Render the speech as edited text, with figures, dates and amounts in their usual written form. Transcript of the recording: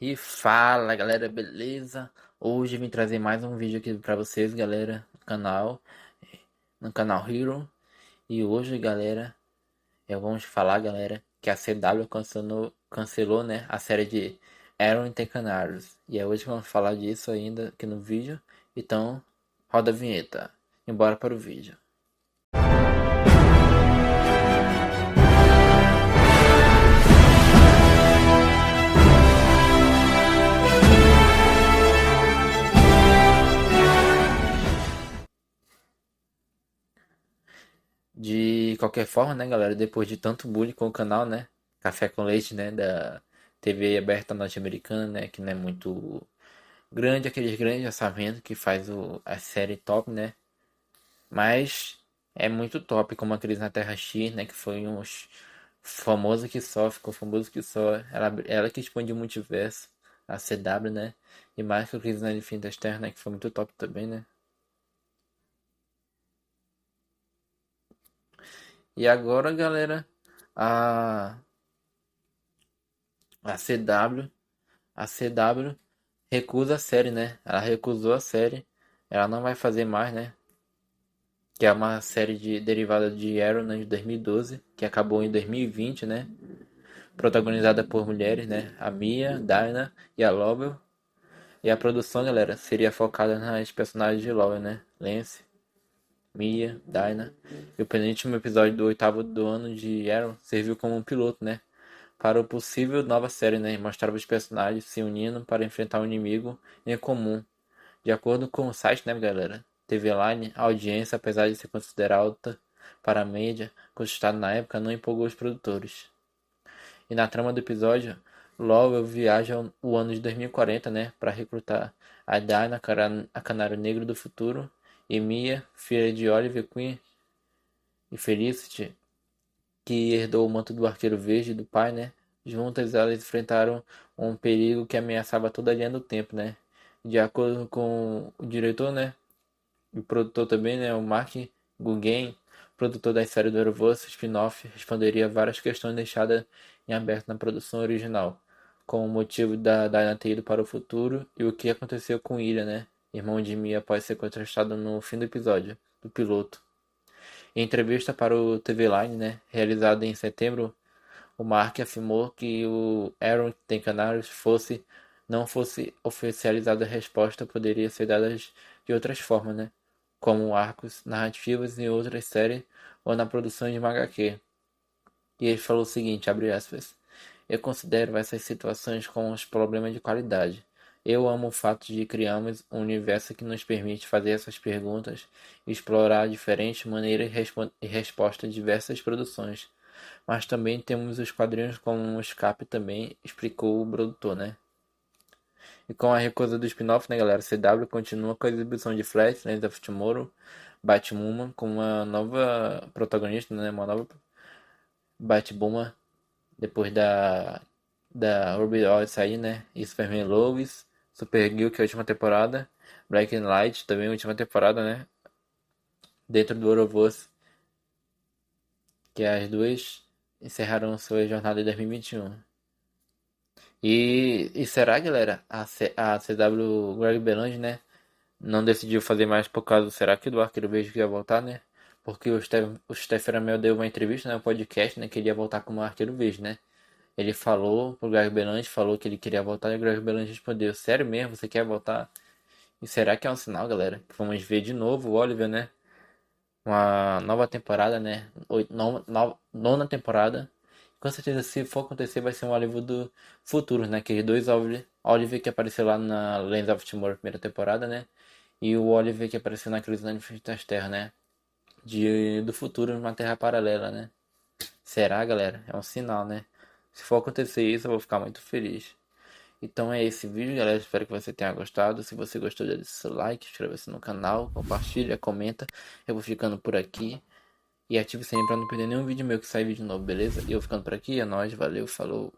E fala galera, beleza? Hoje eu vim trazer mais um vídeo aqui pra vocês, galera, no canal Hero. E hoje, galera, vamos falar, galera, que a CW cancelou, né, a série de Arrow and the Canaries. E é hoje que vamos falar disso ainda aqui no vídeo. Então, roda a vinheta. Embora para o vídeo. De qualquer forma, né, galera, depois de tanto bullying com o canal, né, Café com Leite, né, da TV aberta norte-americana, né, que não é muito grande, aqueles grandes orçamentos que faz a série top, né, mas é muito top, como a Cris na Terra X, né, que foi um famoso que só, ficou famoso que só, ela que expandiu o multiverso, a CW, né, e mais que o Cris na Infinitas Terras, né, que foi muito top também, né. E agora, galera, a A CW, a CW recusa a série, né? Ela recusou a série. Ela não vai fazer mais, né? Que é uma série derivada de Arrow, né, de 2012, que acabou em 2020, né? Protagonizada por mulheres, né? A Mia, Dinah e a Lovell. E a produção, galera, seria focada nas personagens de Lovell, né? Lance, Mia, Dinah. E o penúltimo episódio do oitavo do ano de Arrow serviu como um piloto, né? Para o possível nova série, né? Mostrava os personagens se unindo para enfrentar um inimigo em comum. De acordo com o site, né, galera? TV Line, a audiência, apesar de ser considerada alta para a mídia, conquistada na época, não empolgou os produtores. E na trama do episódio, Lowell viaja o ano de 2040, né, para recrutar a Dinah, a Canário Negro do futuro, e Mia, filha de Oliver Queen e Felicity, que herdou o manto do Arqueiro Verde do pai, né? Juntas elas enfrentaram um perigo que ameaçava toda a linha do tempo, né? De acordo com o diretor, né? E o produtor também, né? O Mark Guggen, produtor da série do Arrowverse spin-off, responderia várias questões deixadas em aberto na produção original, como o motivo da Dinah ter ido para o futuro e o que aconteceu com Ilha, né? Irmão de Mia após ser contrastado no fim do episódio, do piloto. Em entrevista para o TV Line, né, realizada em setembro, o Mark afirmou que o Aaron tem Canaries não fosse oficializada a resposta poderia ser dada de outras formas, né, como arcos narrativos em outras séries ou na produção de uma HQ. E ele falou o seguinte, abre aspas, eu considero essas situações como uns problemas de qualidade. Eu amo o fato de criarmos um universo que nos permite fazer essas perguntas e explorar diferentes maneiras e respostas de diversas produções. Mas também temos os quadrinhos como um escape também, explicou o produtor, né? E com a recusa do spin-off, né, galera? CW continua com a exibição de Flash, Legends of Tomorrow, Batwoman, com uma nova protagonista, né? Uma nova Batwoman depois da Ruby Oil sair, né? E Superman Lois, Supergirl, que é a última temporada, Black and Light, também a última temporada, né? Dentro do Ouroboros, que as duas encerraram sua jornada em 2021. E será, galera, a CW Greg Berlanti, né? Não decidiu fazer mais por causa, será que do Arqueiro Verde que ia voltar, né? Porque o Stephen Amell deu uma entrevista, né? Um podcast, né? Que ele ia voltar como Arqueiro Verde, né? Ele falou pro Greg Berlanti, falou que ele queria voltar e o Greg Berlanti respondeu, sério mesmo, você quer voltar? E será que é um sinal, galera? Vamos ver de novo o Oliver, né? Uma nova temporada, né? Nona temporada. Com certeza, se for acontecer, vai ser um Oliver do futuro, né? Aqueles dois Oliver que apareceu lá na Legends of Tomorrow, primeira temporada, né? E o Oliver que apareceu na Crise das Terras, né? Do futuro numa terra paralela, né? Será, galera? É um sinal, né? Se for acontecer isso, eu vou ficar muito feliz. Então é esse vídeo, galera. Espero que você tenha gostado. Se você gostou, deixe seu like, inscreva-se no canal, compartilha, comenta. Eu vou ficando por aqui. E ative o sininho pra não perder nenhum vídeo meu que sair vídeo novo, beleza? E eu ficando por aqui, é nóis, valeu, falou.